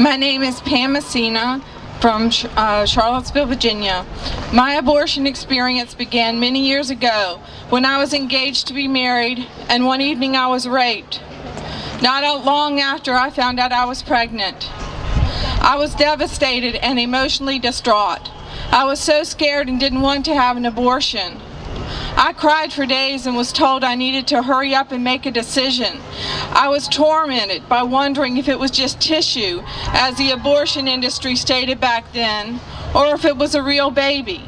My name is Pam Messina from Charlottesville, Virginia. My abortion experience began many years ago when I was engaged to be married, and one evening I was raped. Not long after, I found out I was pregnant. I was devastated and emotionally distraught. I was so scared and didn't want to have an abortion. I cried for days and was told I needed to hurry up and make a decision. I was tormented by wondering if it was just tissue, as the abortion industry stated back then, or if it was a real baby.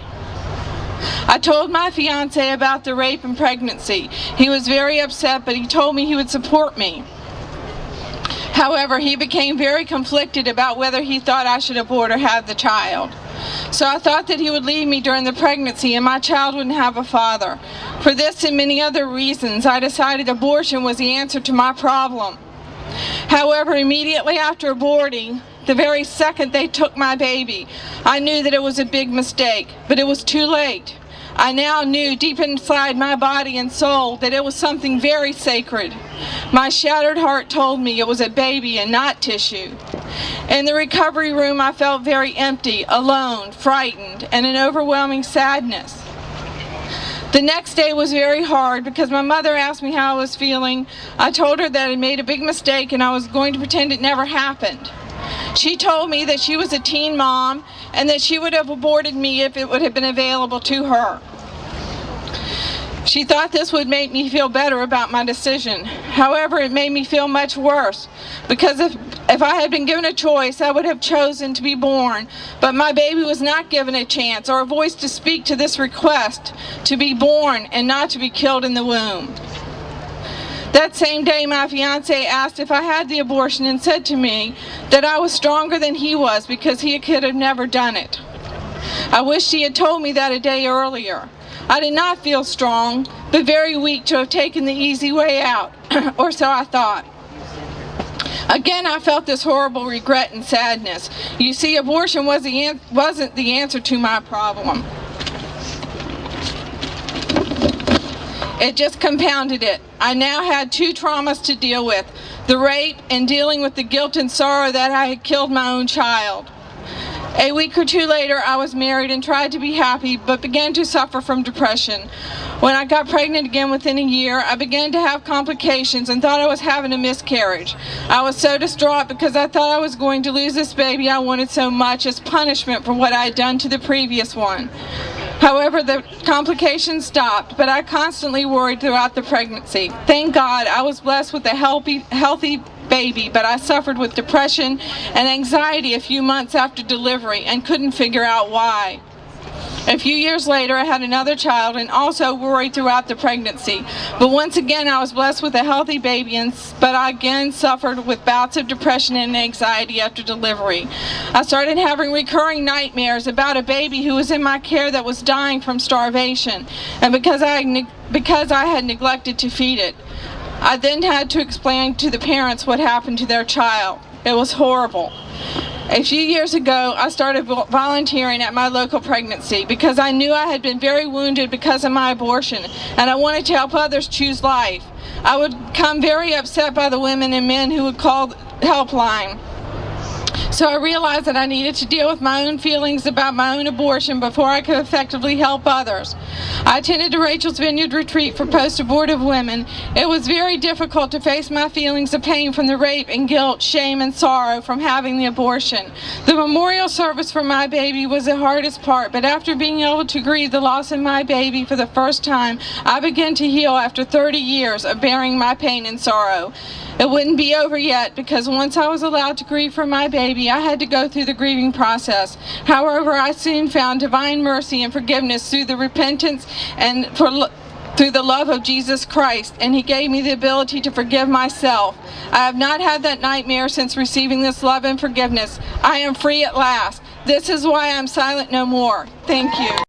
I told my fiancé about the rape and pregnancy. He was very upset, but he told me he would support me. However, he became very conflicted about whether he thought I should abort or have the child. So I thought that he would leave me during the pregnancy and my child wouldn't have a father. For this and many other reasons, I decided abortion was the answer to my problem. However, immediately after aborting, the very second they took my baby, I knew that it was a big mistake, but it was too late. I now knew deep inside my body and soul that it was something very sacred. My shattered heart told me it was a baby and not tissue. In the recovery room, I felt very empty, alone, frightened, and an overwhelming sadness. The next day was very hard because my mother asked me how I was feeling. I told her that I had made a big mistake and I was going to pretend it never happened. She told me that she was a teen mom and that she would have aborted me if it would have been available to her. She thought this would make me feel better about my decision. However, it made me feel much worse because if I had been given a choice, I would have chosen to be born. But my baby was not given a chance or a voice to speak to this request to be born and not to be killed in the womb. That same day, my fiancé asked if I had the abortion and said to me that I was stronger than he was because he could have never done it. I wished he had told me that a day earlier. I did not feel strong, but very weak to have taken the easy way out, or so I thought. Again, I felt this horrible regret and sadness. You see, abortion wasn't the answer to my problem. It just compounded it. I now had two traumas to deal with, the rape and dealing with the guilt and sorrow that I had killed my own child. A week or two later, I was married and tried to be happy, but began to suffer from depression. When I got pregnant again within a year, I began to have complications and thought I was having a miscarriage. I was so distraught because I thought I was going to lose this baby I wanted so much as punishment for what I had done to the previous one. However, the complications stopped, but I constantly worried throughout the pregnancy. Thank God I was blessed with a healthy baby, but I suffered with depression and anxiety a few months after delivery and couldn't figure out why. A few years later, I had another child and also worried throughout the pregnancy. But once again, I was blessed with a healthy baby, but I again suffered with bouts of depression and anxiety after delivery. I started having recurring nightmares about a baby who was in my care that was dying from starvation, and because I had neglected to feed it. I then had to explain to the parents what happened to their child. It was horrible. A few years ago, I started volunteering at my local pregnancy because I knew I had been very wounded because of my abortion, and I wanted to help others choose life. I would become very upset by the women and men who would call the helpline. So I realized that I needed to deal with my own feelings about my own abortion before I could effectively help others. I attended a Rachel's Vineyard retreat for post-abortive women. It was very difficult to face my feelings of pain from the rape and guilt, shame, and sorrow from having the abortion. The memorial service for my baby was the hardest part, but after being able to grieve the loss of my baby for the first time, I began to heal after 30 years of bearing my pain and sorrow. It wouldn't be over yet because once I was allowed to grieve for my baby, I had to go through the grieving process. However, I soon found divine mercy and forgiveness through the repentance and through the love of Jesus Christ, and He gave me the ability to forgive myself. I have not had that nightmare since receiving this love and forgiveness. I am free at last. This is why I'm silent no more. Thank you.